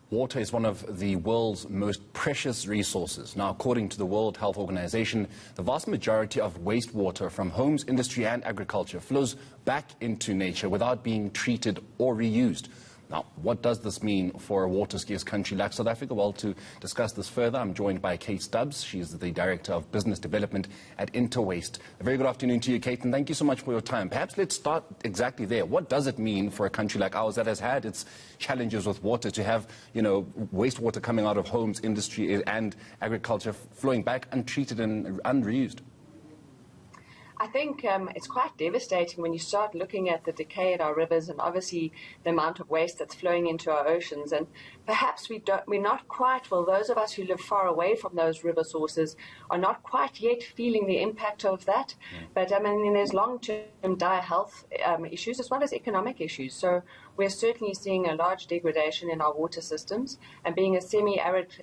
Water is one of the world's most precious resources. Now, according to the World Health Organization, the vast majority of wastewater from homes, industry and agriculture flows back into nature without being treated or reused. Now, what does this mean for a water-scarce country like South Africa? Well, to discuss this further, I'm joined by Kate Stubbs. She's the Director of Business Development at Interwaste. A very good afternoon to you, Kate, and thank you so much for your time. Perhaps let's start exactly there. What does it mean for a country like ours that has had its challenges with water to have, wastewater coming out of homes, industry and agriculture flowing back untreated and unreused? I think it's quite devastating when you start looking at the decay at our rivers and obviously the amount of waste that's flowing into our oceans. And perhaps we're not quite, well, those of us who live far away from those river sources are not quite yet feeling the impact of that. But I mean, there's long-term dire health issues as well as economic issues. So we're certainly seeing a large degradation in our water systems. And being a semi-arid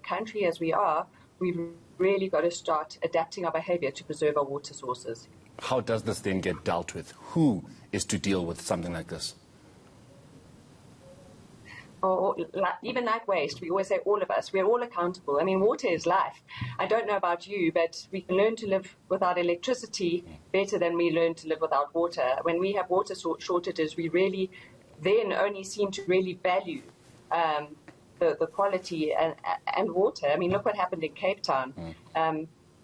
country as we are, we've really got to start adapting our behavior to preserve our water sources. How does this then get dealt with? Who is to deal with something like this? Even like waste, we always say all of us, we're all accountable. I mean, water is life. I don't know about you, but we can learn to live without electricity better than we learn to live without water. When we have water shortages, we really then only seem to really value the quality and water. I mean, look what happened in Cape Town.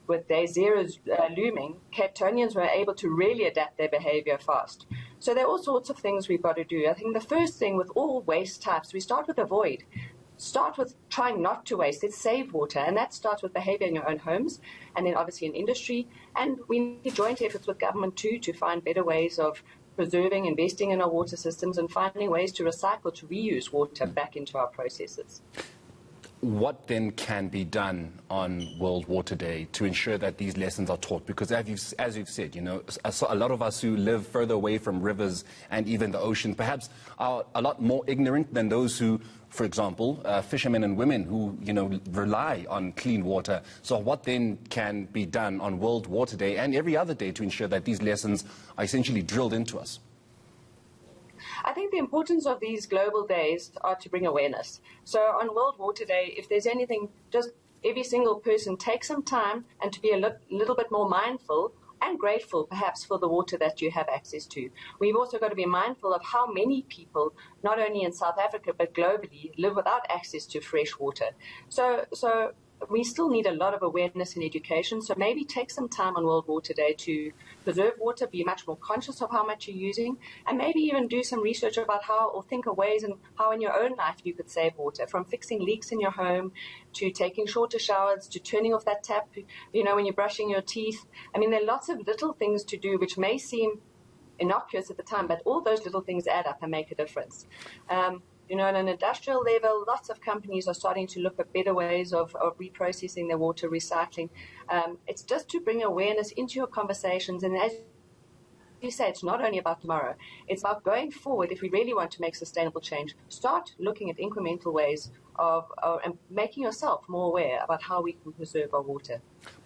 With day zeros looming, Cape Townians were able to really adapt their behavior fast. So there are all sorts of things we've got to do. I think the first thing with all waste types, we start with avoid. Start with trying not to waste. Let's save water. And that starts with behavior in your own homes and then obviously in industry. And we need joint efforts with government too to find better ways of preserving, investing in our water systems and finding ways to recycle, to reuse water back into our processes. What then can be done on World Water Day to ensure that these lessons are taught? Because as you've said, a lot of us who live further away from rivers and even the ocean perhaps are a lot more ignorant than those who, for example, fishermen and women who, rely on clean water. So what then can be done on World Water Day and every other day to ensure that these lessons are essentially drilled into us? I think the importance of these global days are to bring awareness. So on World Water Day, if there's anything, just every single person take some time and to be a little bit more mindful and grateful perhaps for the water that you have access to. We've also got to be mindful of how many people, not only in South Africa but globally, live without access to fresh water. So we still need a lot of awareness and education, so maybe take some time on World Water Day to preserve water, be much more conscious of how much you're using, and maybe even do some research about how, or think of ways and how in your own life you could save water, from fixing leaks in your home, to taking shorter showers, to turning off that tap, when you're brushing your teeth. I mean, there are lots of little things to do which may seem innocuous at the time, but all those little things add up and make a difference. At an industrial level, lots of companies are starting to look at better ways of reprocessing their water, recycling. It's just to bring awareness into your conversations. And as you say, it's not only about tomorrow. It's about going forward. If we really want to make sustainable change, start looking at incremental ways of and making yourself more aware about how we can preserve our water.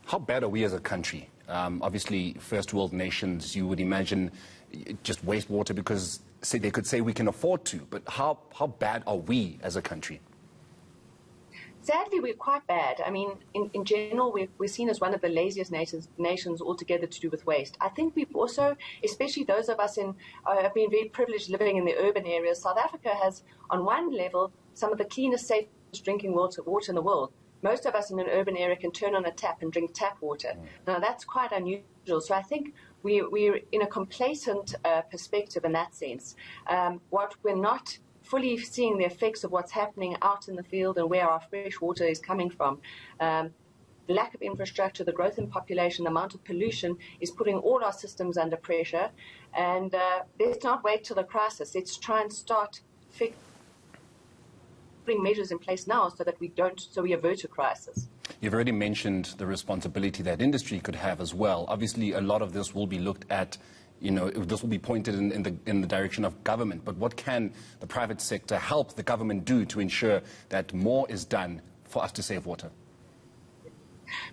How bad are we as a country? Obviously, first world nations, you would imagine just wastewater because they could say we can afford to, but how bad are we as a country? Sadly, we're quite bad. I mean, in general, we're seen as one of the laziest nations altogether to do with waste. I think we've also, especially those of us have been very privileged living in the urban areas. South Africa has, on one level, some of the cleanest, safest drinking water in the world. Most of us in an urban area can turn on a tap and drink tap water. Now, that's quite unusual. So I think we're in a complacent perspective in that sense. What we're not fully seeing the effects of what's happening out in the field and where our fresh water is coming from. The lack of infrastructure, the growth in population, the amount of pollution is putting all our systems under pressure. And let's not wait till the crisis. Let's try and start putting measures in place now so that we avert a crisis. You've already mentioned the responsibility that industry could have as well. Obviously, a lot of this will be looked at, this will be pointed in the direction of government. But what can the private sector help the government do to ensure that more is done for us to save water?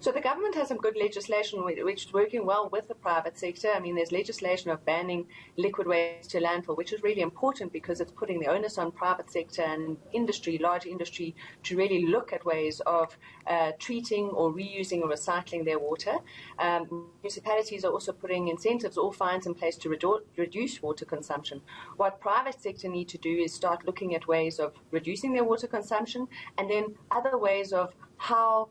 So the government has some good legislation which is working well with the private sector. I mean, there's legislation of banning liquid waste to landfill, which is really important because it's putting the onus on private sector and industry, large industry, to really look at ways of treating or reusing or recycling their water. Municipalities are also putting incentives or fines in place to reduce water consumption. What private sector need to do is start looking at ways of reducing their water consumption, and then other ways of how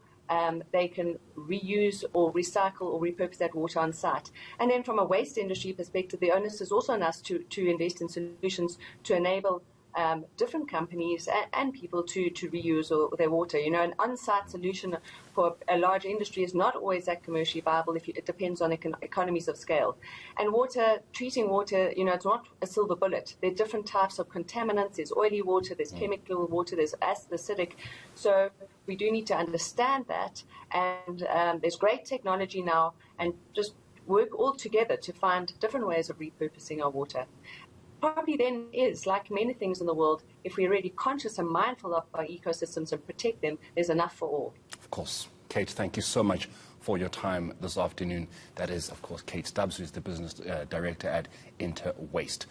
they can reuse or recycle or repurpose that water on site. And then from a waste industry perspective, the onus is also on us to invest in solutions to enable different companies and people to reuse their water. You know, an on-site solution for a large industry is not always that commercially viable. It depends on economies of scale. And treating water, you know, it's not a silver bullet. There are different types of contaminants. There's oily water, there's chemical water, there's acidic. So we do need to understand that. And there's great technology now, and just work all together to find different ways of repurposing our water. Probably then is, like many things in the world, if we're really conscious and mindful of our ecosystems and protect them, there's enough for all. Of course. Kate, thank you so much for your time this afternoon. That is, of course, Kate Stubbs, who's the business director at Interwaste.